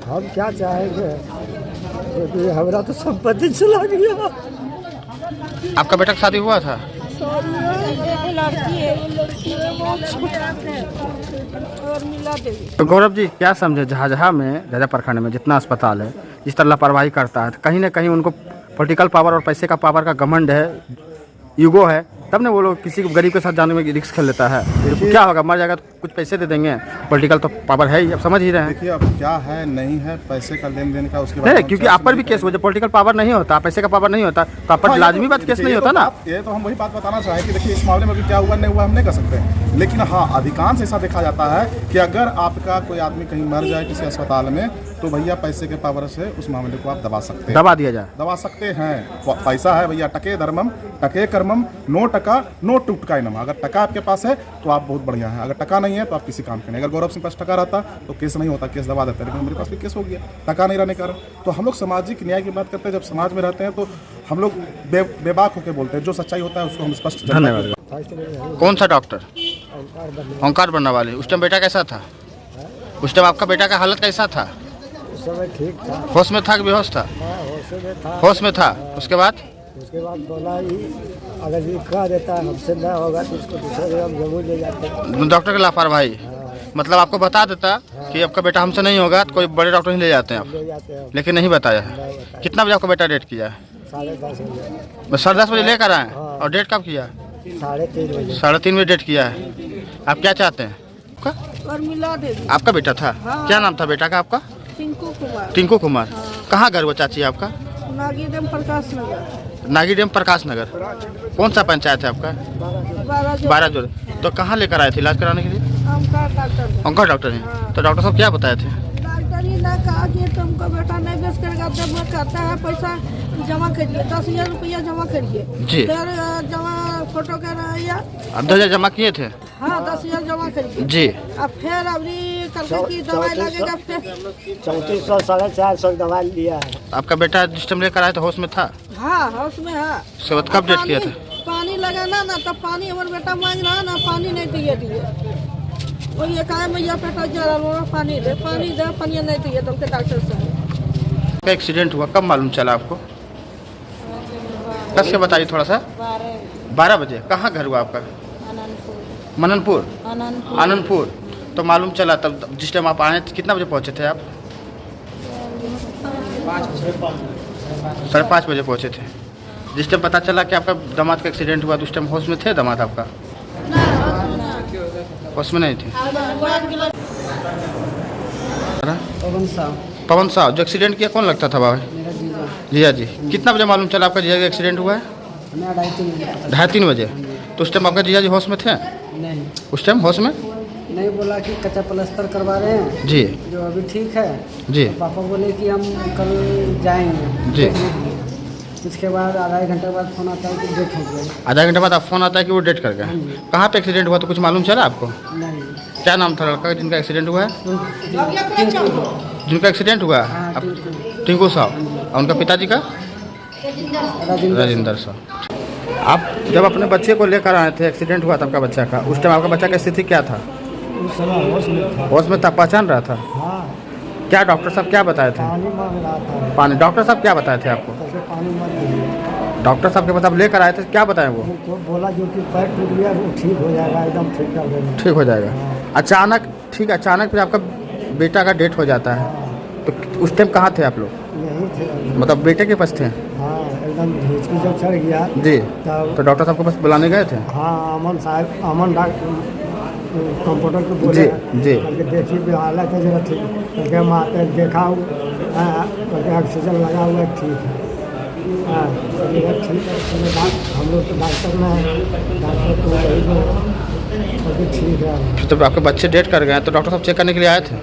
हम क्या चाहेंगे, क्योंकि हमारा तो संपत्ति चला गया। आपका बेटा का शादी हुआ था? लड़की है, बहुत छोटा है और मिला देवी। तो गौरव जी क्या समझे, झाझा में, झाझा प्रखंड में जितना अस्पताल है जिस तरह लापरवाही करता है, कहीं ना कहीं उनको पॉलिटिकल पावर और पैसे का पावर का घमंड है, ईगो है, तब ना वो लोग किसी गरीब के साथ जाने में रिस्क खेल लेता है। फिर क्या होगा, मर जाएगा तो कुछ पैसे दे देंगे, पॉलिटिकल तो पावर है ही, अब समझ ही रहे हैं। देखिए अब क्या है नहीं है, पैसे का लेन देन का उसके नहीं, क्योंकि आप पर भी केस हो, जब पॉलिटिकल पावर नहीं होता, पैसे का पावर नहीं होता, तो आप पर लाजमी बात केस नहीं होता ना। ये तो हम वही बात बताना चाहें कि देखिए इस मामले में भी क्या हुआ नहीं हुआ हम नहीं कर सकते, लेकिन हाँ अधिकांश ऐसा देखा जाता है कि अगर आपका कोई आदमी कहीं मर जाए किसी अस्पताल में, तो भैया पैसे के पावर से उस मामले को आप दबा सकते हैं, दबा दिया जाए, दबा सकते हैं। पैसा है भैया, टके धर्मम टके कर्मम, नो टका नो टुटका इनमा। अगर टका आपके पास है तो आप बहुत बढ़िया हैं, अगर टका नहीं है तो आप किसी काम के नहीं। अगर गौरव सिंह पास टका रहता तो केस नहीं होता, केस दबा देता, लेकिन मेरे पास भी केस हो गया टका नहीं रहने के कारण। तो हम लोग सामाजिक न्याय की बात करते हैं, जब समाज में रहते हैं तो हम लोग बेबाक होकर बोलते हैं, जो सच्चाई होता है उसको हम स्पष्ट। धन्यवाद। कौन सा डॉक्टर? ओंकार बर्नावाली। उस टाइम बेटा कैसा था? उस टाइम आपका बेटा का हालत कैसा था? समय ठीक था, होश में था कि बेहोश था? था। होश में था। उसके बाद बोला ही अगर ये कह देता है हमसे ना होगा तो इसको दूसरे जगह जरूर ले जाते हैं। डॉक्टर की लापरवाही, मतलब आपको बता देता कि आपका बेटा हमसे नहीं होगा तो कोई बड़े डॉक्टर ही ले जाते हैं आप, ले जाते हैं, लेकिन नहीं बताया है। कितना बजे आपका बेटा डेट किया है? 10:30 बजे। बस 10:30 बजे लेकर आए, और डेट कब किया? 3:30 बजे। 3:30 बजे डेट किया है। आप क्या चाहते हैं? और मिला देवी। आपका बेटा था? क्या नाम था बेटा का आपका? टिंकू कुमार। टिंकू कुमार। कहाँ घर वो चाची आपका? नागी डैम प्रकाश नगर। नागी डैम प्रकाश नगर। कौन सा पंचायत है आपका? 12 जोड़। तो कहाँ लेकर आए थे इलाज कराने के लिए? ओंकार डॉक्टर हैं। तो डॉक्टर साहब क्या बताए थे? डॉक्टर ही ने कहा कि तुमको बेटा नहीं बेच करेगा, जब करता है पैसा जमा करिए, 10,000 रुपया जमा करिए जी। फिर जमा फोटो का रहा। आप 10,000 जमा किए थे? हाँ 10,000 जमा करिए जी। अब फिर अभी करके की दवाई लगेगा, फिर 3400 450 दवाई लिया है। आपका बेटा जिस टाइम लेकर आया था होश में था? हाँ हाउस में है। उसके बाद कब डेट किया था? पानी लगाना ना, तब पानी हमारे बेटा मांग रहा ना, पानी नहीं दिए वही कहा भैया बेटा जरा पानी दे पानी नहीं दिए तो डॉक्टर साहब। एक्सीडेंट हुआ कब मालूम चला आपको? कस के बताइए थोड़ा सा। 12 बजे। कहाँ घर हुआ आपका? मननपुर। आनंदपुर। तो मालूम चला तब जिस टाइम आप आए कितना बजे पहुँचे थे आप? 5:30 बजे पहुँचे थे। जिस टाइम पता चला कि आपका दामाद का एक्सीडेंट हुआ तो उस टाइम होश में थे दामाद आपका? होश में नहीं थे। पवन साहब जो एक्सीडेंट किया कौन लगता था बाबा? जिया जी। कितना बजे मालूम चला आपका जिया का एक्सीडेंट हुआ है? 2:30 बजे। तो उस टाइम आपका जिया जी होश में थे? नहीं, उस टाइम होश में नहीं, बोला कि कच्चा प्लास्टर करवा रहे हैं जी, जो अभी ठीक है जी पापा बोले कि हम कल जाएंगे जी। उसके बाद आधा एक घंटे बाद फोन आता है कि डेट हो गई। आधा घंटे बाद आप फोन आता है कि वो डेट कर गए। कहाँ पे एक्सीडेंट हुआ तो कुछ मालूम चला आपको? नहीं, क्या नाम था लड़का जिनका एक्सीडेंट हुआ है? जिनका एक्सीडेंट हुआ है? टिंकू साहब। और उनका पिताजी का? राजेंद्र साहब। आप जब अपने बच्चे को लेकर आए थे, एक्सीडेंट हुआ था आपका बच्चा का, उस टाइम आपका बच्चा की स्थिति क्या था? उस समय होश में था, पहचान रहा था? हाँ, क्या डॉक्टर साहब क्या बताए थे? पानी मांग रहा था। पानी। डॉक्टर साहब क्या बताए थे आपको? पानी मत दीजिए। डॉक्टर साहब के पास आप लेकर आए थे, क्या बताएं वो? तो बोला जो कि पैर टूट गया वो ठीक हो जाएगा, एकदम ठीक कर देंगे। ठीक हो जाएगा। अचानक ठीक, अचानक फिर आपका बेटा का डेट हो जाता है, तो उस टाइम कहाँ थे आप लोग? यही थे, मतलब बेटे के पास थे? हाँ एकदम हिचकी जब चढ़ गया जी। तब तो डॉक्टर साहब के पास बुलाने गए थे? हाँ अमन साहब, अमन डॉक्टर कंप्यूटर को बोले जी, जी। करके देखिए भी हालत है जरा ठीक करके हम आते हैं, देखा हूँ करके ऑक्सीजन लगा हुआ है, ठीक है। हाँ ठीक है, चलो हम लोग तो डॉक्टर में है, डॉक्टर तो वही बोले ठीक है। फिर तो आपके बच्चे डेट कर गए तो डॉक्टर साहब चेक करने के लिए आए थे?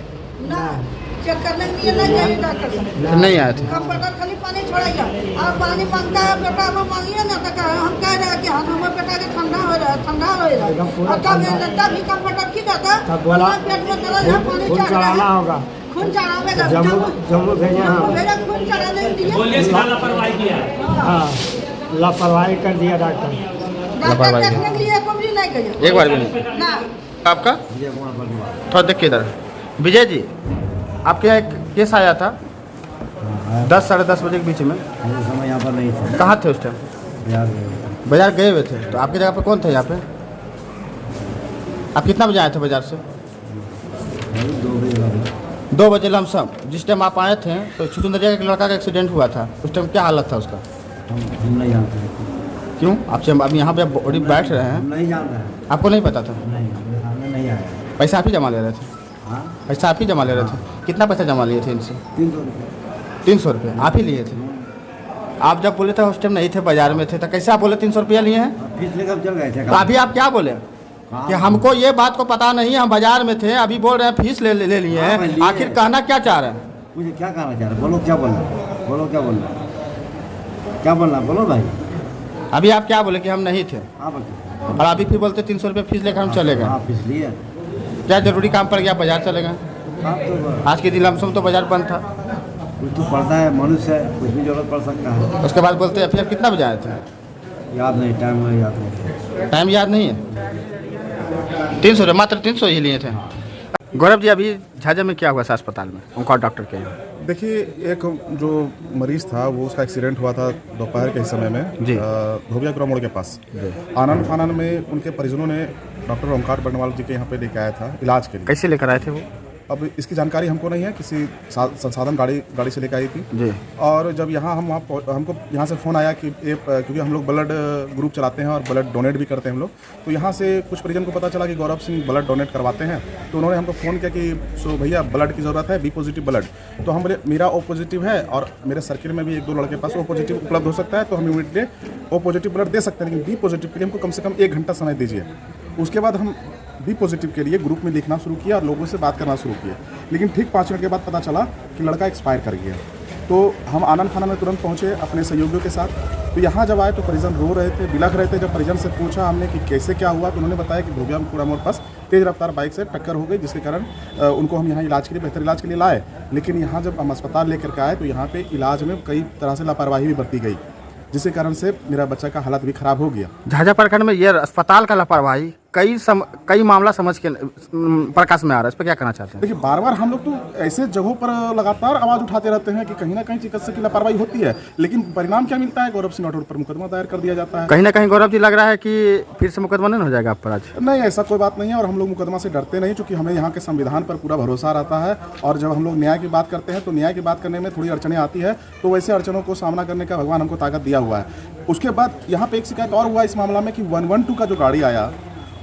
चेक करने के लिए नहीं जाइए डॉक्टर साहब। फिर नहीं आए थे? कंप्यूटर खाली पानी छोड़ेगा और पानी मांगता है बेटा, वो मांगिए ना तो हम कह रहे हैं कि हाँ हमारे बेटा के ठंडा हो रहा है, ठंडा हो रहा है। तब भी कंप्यूटर की कहता है बोला पेट में चला जाए, पानी खून चढ़ रहा चढ़ाना है, होगा, खून चढ़ावेगा। जम्मू भेजे। हाँ खून चढ़ाने दिए। हाँ लापरवाही कर दिया डॉक्टर। डॉक्टर देखने के लिए कभी नहीं गया, एक बार भी नहीं? ना। आपका थोड़ा देखिए इधर। विजय जी, आपके यहाँ एक केस आया था 10 साढ़े 10 बजे के बीच में। उस समय यहाँ पर नहीं था, कहाँ थे उस टाइम? बिहार गए। बाजार गए हुए थे। तो आपकी जगह पे कौन थे यहाँ पे? आप कितना बजे आए थे बाजार से? 2 बजे लगे। 2 बजे लमसम। जिस टाइम आप आए थे तो छुचुंदरिया के लड़का का एक्सीडेंट हुआ था, उस टाइम क्या हालत था उसका? हम नहीं जानते हैं। क्यों? आपसे अब यहाँ पे बॉडी बैठ रहे हैं, हम नहीं जानते हैं। आपको नहीं पता था? नहीं, हमारे सामने नहीं आया। पैसा आप ही जमा ले रहे थे? हाँ, पैसा आप ही जमा ले रहे थे? कितना पैसा जमा लिए थे इनसे? 300 रुपये। 300 रुपये आप ही लिए थे? आप जब बोले थे उस टाइम नहीं थे, बाजार में थे, तो कैसे आप बोले 300 रुपया लिए हैं? फीस लेकर चल गए थे। तो अभी आप क्या बोले कि हमको ये बात को पता नहीं, हम बाजार में थे, अभी बोल रहे हैं फीस ले लिए हाँ, हैं। आखिर कहना क्या चाह रहे हैं? मुझे क्या कहना चाह रहे? बोलो क्या बोलना, बोलो क्या बोलना, क्या बोलना बोलो भाई। अभी आप क्या बोले कि हम नहीं थे, आप और अभी फिर बोलते 300 रुपये फीस लेकर हम चले गए? हाँ, फीस लिए। क्या जरूरी काम पड़ गया बाजार चले गए? हाँ, तो आज के दिन लमसम तो बाजार बंद था। कुछ तो पड़ता है, मनुष्य है, कुछ भी जरूरत पड़ सकता है। उसके बाद बोलते हैं फिर कितना बजे आए थे? याद नहीं, टाइम में याद नहीं। टाइम याद नहीं है। 300 रुपये, मात्र 300 ही लिए थे। गौरव जी, अभी झाझा में क्या हुआ था अस्पताल में, ओंकार डॉक्टर के यहाँ? देखिए, एक जो मरीज था वो उसका एक्सीडेंट हुआ था दोपहर के समय में जी। धोबिया मोड़ के पास। आनंद फानन में उनके परिजनों ने डॉक्टर ओंकार बर्नवाल जी के यहाँ पे लेके आया था इलाज के लिए। कैसे लेकर आए थे वो? अब इसकी जानकारी हमको नहीं है, किसी संसाधन गाड़ी से लेकर आई थी जी। और जब यहाँ हमको यहाँ से फ़ोन आया कि क्योंकि हम लोग ब्लड ग्रुप चलाते हैं और ब्लड डोनेट भी करते हैं हम लोग, तो यहाँ से कुछ परिजन को पता चला कि गौरव सिंह ब्लड डोनेट करवाते हैं। तो उन्होंने हमको फ़ोन किया कि सो भैया ब्लड की ज़रूरत है, बी पॉजिटिव ब्लड। तो हम बोले मेरा ओ पॉजिटिव है और मेरे सर्किल में भी 1-2 लड़के पास ओ पॉजिटिव उपलब्ध हो सकता है, तो हम इमीडिएटली ओ पॉजिटिव ब्लड दे सकते हैं, लेकिन बी पॉजिटिव के लिए हमको कम से कम 1 घंटा समय दीजिए। उसके बाद हम बी पॉजिटिव के लिए ग्रुप में लिखना शुरू किया और लोगों से बात करना शुरू किया, लेकिन ठीक 5 मिनट के बाद पता चला कि लड़का एक्सपायर कर गया। तो हम आनंद खाना में तुरंत पहुंचे अपने सहयोगियों के साथ। तो यहाँ जब आए तो परिजन रो रहे थे, बिलख रहे थे। जब परिजन से पूछा हमने कि कैसे क्या हुआ, तो उन्होंने बताया कि धोबिया मोड़ पास तेज़ रफ्तार बाइक से टक्कर हो गई, जिसके कारण उनको हम यहाँ इलाज के लिए, बेहतर इलाज के लिए लाए। लेकिन यहाँ जब हम अस्पताल लेकर के आए तो यहाँ पे इलाज में कई तरह से लापरवाही भी बरती गई, जिसके कारण से मेरा बच्चा का हालत भी ख़राब हो गया। झाझा प्रखंड में ये अस्पताल का लापरवाही कई मामला समझ के प्रकाश में आ रहा है, इस पर क्या कहना चाहते हैं? देखिए, बार बार हम लोग तो ऐसे जगहों पर लगातार आवाज़ उठाते रहते हैं कि कहीं ना कहीं चिकित्सक की लापरवाही होती है, लेकिन परिणाम क्या मिलता है? गौरव सिंह राठौर पर मुकदमा दायर कर दिया जाता है। कहीं ना कहीं गौरव जी लग रहा है कि फिर से मुकदमा नहीं हो जाएगा आप पर आज? नहीं, ऐसा कोई बात नहीं है और हम लोग मुकदमा से डरते नहीं, क्योंकि हमें यहाँ के संविधान पर पूरा भरोसा रहता है। और जब हम लोग न्याय की बात करते हैं तो न्याय की बात करने में थोड़ी अड़चनें आती है, तो वैसे अड़चनों को सामना करने का भगवान हमको ताकत दिया हुआ है। उसके बाद यहाँ पे एक शिकायत और हुआ इस मामला में कि 112 का जो गाड़ी आया,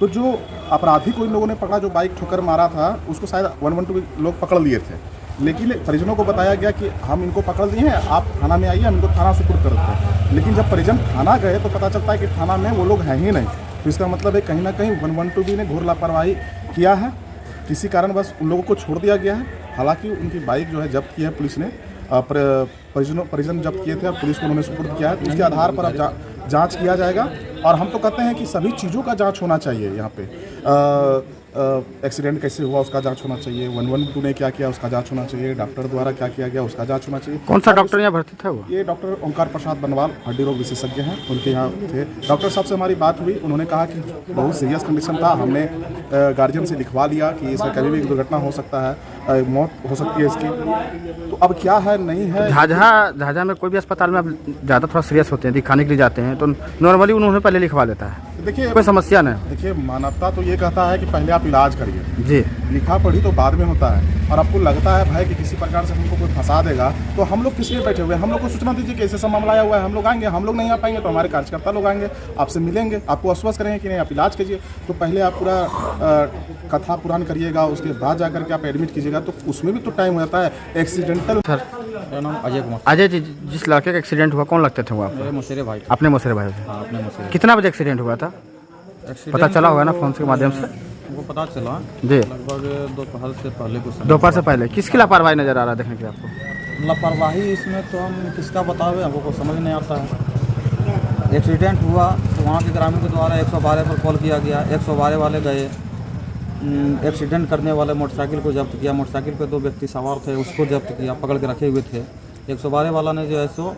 तो जो अपराधी को इन लोगों ने पकड़ा, जो बाइक ठोकर मारा था, उसको शायद 112 के लोग पकड़ लिए थे। लेकिन परिजनों को बताया गया कि हम इनको पकड़ लिए हैं, आप थाना में आइए, हम इनको थाना सुपुर्द कर देते हैं। लेकिन जब परिजन थाना गए तो पता चलता है कि थाना में वो लोग हैं ही नहीं। तो इसका मतलब है कहीं ना कहीं 112 भी ने घोर लापरवाही किया है, किसी कारण बस उन लोगों को छोड़ दिया गया है। हालांकि उनकी बाइक जो है जब्त की है पुलिस ने, परिजन जब्त किए थे और पुलिस को उन्होंने सुपुर्द किया है। तो उसके आधार पर अब जांच किया जाएगा और हम तो कहते हैं कि सभी चीज़ों का जांच होना चाहिए। यहाँ पे एक्सीडेंट कैसे हुआ उसका जांच होना चाहिए, 112 ने क्या किया उसका जांच होना चाहिए, डॉक्टर द्वारा क्या किया गया उसका जांच होना चाहिए। कौन सा डॉक्टर यहाँ भर्ती था वो? ये डॉक्टर ओंकार प्रसाद बर्नवाल हड्डी रोग विशेषज्ञ हैं, उनके यहाँ थे। डॉक्टर साहब से हमारी बात हुई, उन्होंने कहा कि बहुत सीरियस कंडीशन था। हमने गार्जियन से लिखवा लिया कि इसमें कभी भी दुर्घटना हो सकता है, मौत हो सकती है इसकी। तो अब क्या है नहीं है। झाझा में कोई भी अस्पताल में अब ज़्यादा थोड़ा सीरियस होते हैं, दिखाने के लिए जाते हैं, तो नॉर्मली उन्होंने पहले लिखवा लेता है। देखिए, कोई समस्या नहीं। देखिए, मानवता तो ये कहता है कि पहले आप इलाज करिए जी। लिखा पढ़ी तो बाद में होता है। और आपको लगता है भाई कि किसी प्रकार से हमको कोई फंसा देगा, तो हम लोग किस लिए बैठे हुए हैं? हम लोग को सूचना दीजिए कि ऐसे सब मामला आया हुआ है, हम लोग आएंगे। हम लोग नहीं आ पाएंगे तो हमारे कार्यकर्ता लोग आएंगे, आपसे मिलेंगे, आपको आश्वस्त करेंगे कि नहीं आप इलाज कीजिए। तो पहले आप पूरा कथा पुराण करिएगा, उसके बाद जाकर के आप एडमिट कीजिएगा, तो उसमें भी तो टाइम हो जाता है। एक्सीडेंटल। सर, मेरा नाम अजय कुमार। अजय जी, जिस लड़के का एक्सीडेंट हुआ कौन लगते थे वो आप? मेरे मौसेरे भाई थे। अपने मौसेरे भाई थे? हाँ, अपने मौसेरे। कितना बजे एक्सीडेंट हुआ था? पता चला होगा ना फोन के माध्यम से? हमको पता चला जी। लगभग दोपहर से पहले कुछ समय। दोपहर से पहले किसकी लापरवाही नजर आ रहा है देखने के लिए आपको? लापरवाही इसमें तो हम किसका बतावे, हमको कुछ समझ नहीं आता है। एक्सीडेंट हुआ तो वहाँ के ग्रामीण के द्वारा 112 पर कॉल किया गया, 112 वाले गए, एक्सीडेंट करने वाले मोटरसाइकिल को जब्त किया। मोटरसाइकिल पे 2 व्यक्ति सवार थे, उसको जब्त किया, पकड़ के रखे हुए थे। 112 वाला ने जो है सो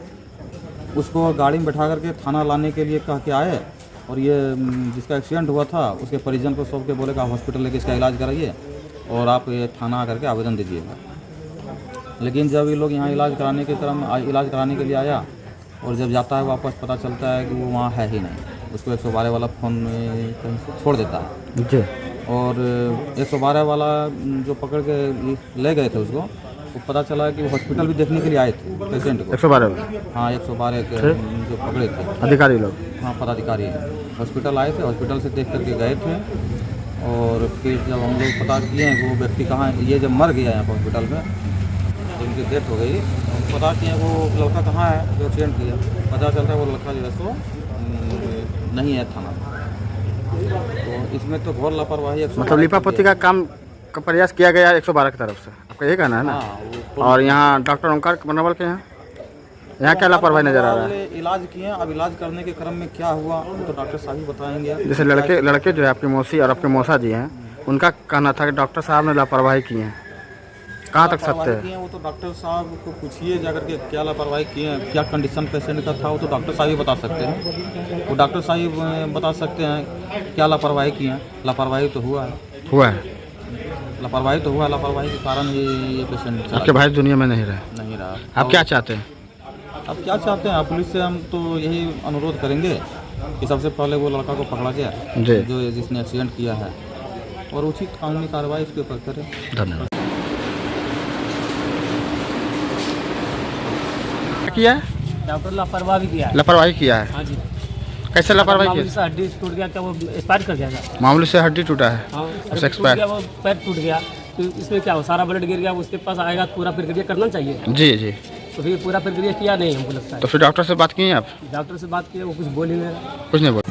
उसको गाड़ी में बैठा करके थाना लाने के लिए कह के आए, और ये जिसका एक्सीडेंट हुआ था उसके परिजन को सौंप के बोले कि आप हॉस्पिटल लेके इसका इलाज कराइए और आप ये थाना आकर के आवेदन दीजिएगा। लेकिन जब ये लोग यहाँ इलाज कराने के इलाज कराने के लिए आया और जब जाता है वापस पता चलता है कि वो वहाँ है ही नहीं। उसको 112 वाला फ़ोन कहीं से छोड़ देता है जी। और 112 वाला जो पकड़ के ले गए थे उसको, वो पता चला कि वो हॉस्पिटल भी देखने के लिए आए थे पेशेंट को। 112 हाँ 112 के जो पकड़े थे अधिकारी लोग। हाँ पदाधिकारी हॉस्पिटल आए थे, हॉस्पिटल से देख करके गए थे। और फिर जब हम लोग पता किए हैं कि वो व्यक्ति कहाँ है, ये जब मर गया यहाँ हॉस्पिटल में, तो उनकी डेथ हो गई, तो पता किए वो लड़का कहाँ है जो एक्सीडेंट किया। पता चलता है वो लड़का जो है सो नहीं है थाना। तो इसमें तो घोर लापरवाही। मतलब लिपापोती का काम का प्रयास किया गया 112 की तरफ से, आपका ये कहना है ना? हाँ, और यहाँ डॉक्टर ओंकार बनवाल के यहाँ क्या लापरवाही नजर आ रहा है? इलाज किए, अब इलाज करने के क्रम में क्या हुआ वो तो डॉक्टर साहब ही बताएंगे। जैसे लड़के जो है आपकी मौसी और आपके मौसा जी हैं, उनका कहना था कि डॉक्टर साहब ने लापरवाही की है। कहाँ तक सत्य है? वो तो डॉक्टर साहब को पूछिए जाकर के क्या लापरवाही किए हैं, क्या कंडीशन पेशेंट का था, वो तो डॉक्टर साहब ही बता सकते हैं। वो डॉक्टर साहब बता सकते हैं क्या लापरवाही किए हैं। लापरवाही तो हुआ है, लापरवाही तो हुआ, लापरवाही के कारण ये पेशेंट आपके भाई दुनिया में नहीं रहा। आप क्या चाहते हैं? अब क्या चाहते हैं? पुलिस से हम तो यही अनुरोध करेंगे कि सबसे पहले वो लड़का को पकड़ा जाए जो जिसने एक्सीडेंट किया है, और उचित कानूनी कार्रवाई इसके ऊपर करें। धन्यवाद। किया है? डॉक्टर लापरवाही किया है। लापरवाही किया है? हाँ जी। कैसे लापरवाही मामूली किया? से हड्डी टूट गया, क्या वो एक्सपायर कर गया था? मामूली से हड्डी टूटा है। हाँ, उसे एक्सपायर, वो पैर टूट गया, तो इसमें क्या हो, सारा ब्लड गिर गया, उसके पास आएगा तो पूरा प्रक्रिया करना चाहिए। जी जी। तो फिर पूरा प्रक्रिया किया नहीं हमको लगता है। तो फिर डॉक्टर से बात की हैं आप? डॉक्टर से बात की, वो कुछ बोल ही नहीं रहा। कुछ नहीं बोला।